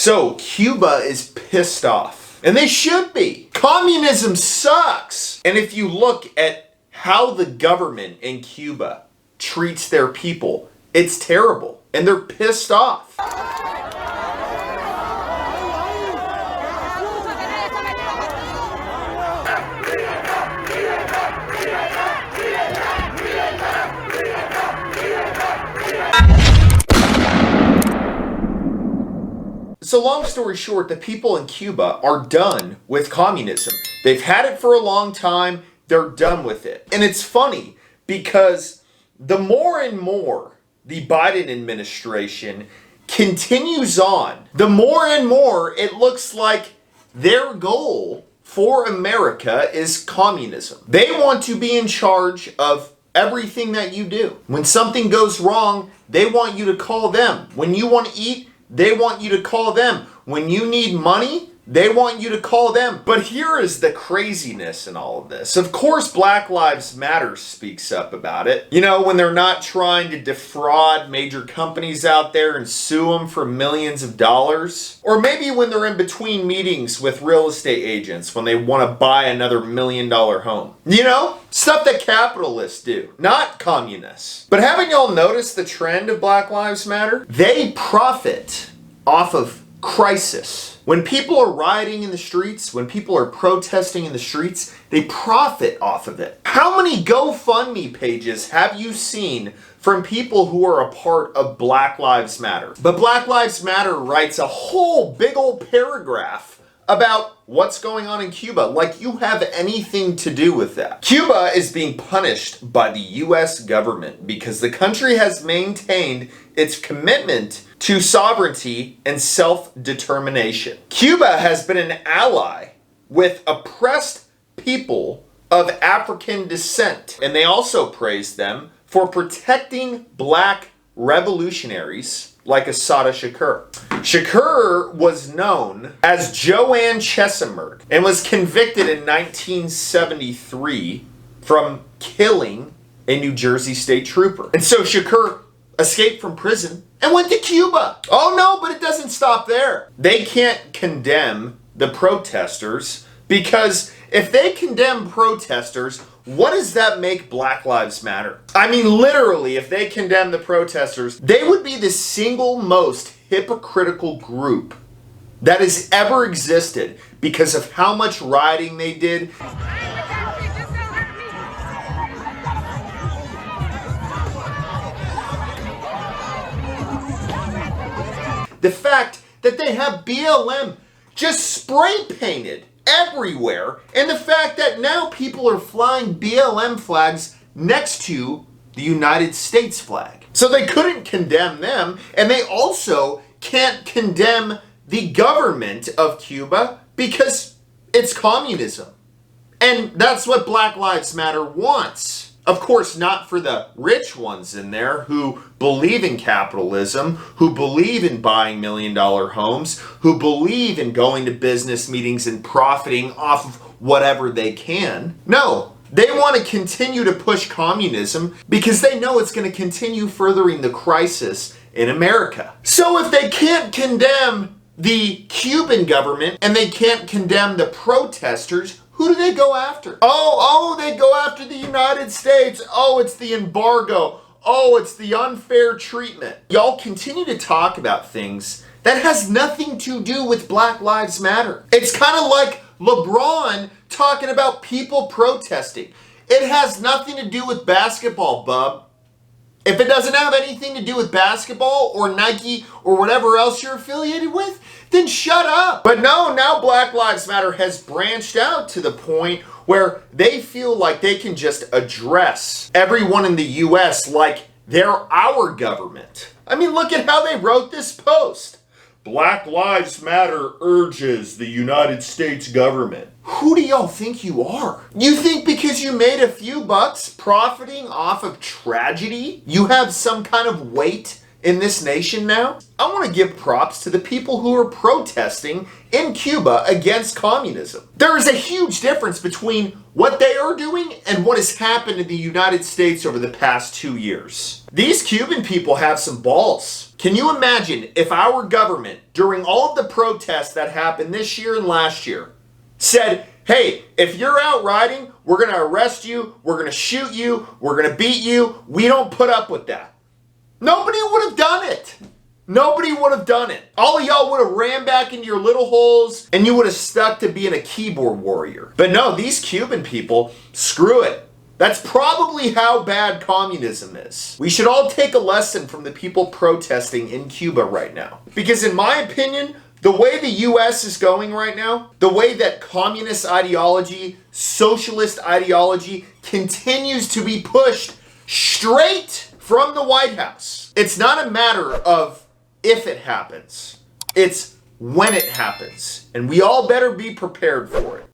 So Cuba is pissed off, and they should be. Communism sucks. And if you look at how the government in Cuba treats their people, it's terrible, and they're pissed off. So long story short, the people in Cuba are done with communism. They've had it for a long time. They're done with it. And it's funny because the more and more the Biden administration continues on, the more and more it looks like their goal for America is communism. They want to be in charge of everything that you do. When something goes wrong, they want you to call them. When you want to eat, they want you to call them. When you need money, they want you to call them. But here is the craziness in all of this. Of course, Black Lives Matter speaks up about it. You know, when they're not trying to defraud major companies out there and sue them for millions of dollars. Or maybe when they're in between meetings with real estate agents when they want to buy another $1 million home. You know, stuff that capitalists do, not communists. But haven't y'all noticed the trend of Black Lives Matter? They profit off of crisis. When people are rioting in the streets, when people are protesting in the streets, they profit off of it. How many GoFundMe pages have you seen from people who are a part of Black Lives Matter? But Black Lives Matter writes a whole big old paragraph about what's going on in Cuba, like you have anything to do with that. Cuba is being punished by the US government because the country has maintained its commitment to sovereignty and self-determination. Cuba has been an ally with oppressed people of African descent, and they also praised them for protecting black revolutionaries like Assata Shakur. Shakur was known as Joanne Chesimard and was convicted in 1973 from killing a New Jersey state trooper. And so Shakur escaped from prison and went to Cuba. Oh no, but it doesn't stop there. They can't condemn the protesters because if they condemn protesters, what does that make Black Lives Matter? I mean, literally, if they condemn the protesters, they would be the single most hypocritical group that has ever existed because of how much rioting they did. The fact that they have BLM just spray painted everywhere, and the fact that now people are flying BLM flags next to the United States flag. So they couldn't condemn them, and they also can't condemn the government of Cuba because it's communism. And that's what Black Lives Matter wants. Of course, not for the rich ones in there who believe in capitalism, who believe in buying $1 million homes, who believe in going to business meetings and profiting off of whatever they can. No, they want to continue to push communism because they know it's going to continue furthering the crisis in America. So if they can't condemn the Cuban government and they can't condemn the protesters, who do they go after? Oh, they go after the United States. Oh, it's the embargo. Oh, it's the unfair treatment. Y'all continue to talk about things that has nothing to do with Black Lives Matter. It's kind of like LeBron talking about people protesting. It has nothing to do with basketball, bub. If it doesn't have anything to do with basketball or Nike or whatever else you're affiliated with, then shut up. But no, now Black Lives Matter has branched out to the point where they feel like they can just address everyone in the US like they're our government. I mean, look at how they wrote this post. Black Lives Matter urges the United States government. Who do y'all think you are? You think because you made a few bucks profiting off of tragedy, you have some kind of weight in this nation now? I want to give props to the people who are protesting in Cuba against communism. There is a huge difference between what they are doing and what has happened in the United States over the past 2 years. These Cuban people have some balls. Can you imagine if our government during all of the protests that happened this year and last year, said, hey, if you're out riding, we're going to arrest you, we're going to shoot you, we're going to beat you. We don't put up with that. Nobody would have done it. Nobody would have done it. All of y'all would have ran back into your little holes and you would have stuck to being a keyboard warrior. But no, these Cuban people, screw it. That's probably how bad communism is. We should all take a lesson from the people protesting in Cuba right now. Because in my opinion, the way the US is going right now, the way that communist ideology, socialist ideology continues to be pushed straight from the White House. It's not a matter of if it happens. It's when it happens. And we all better be prepared for it.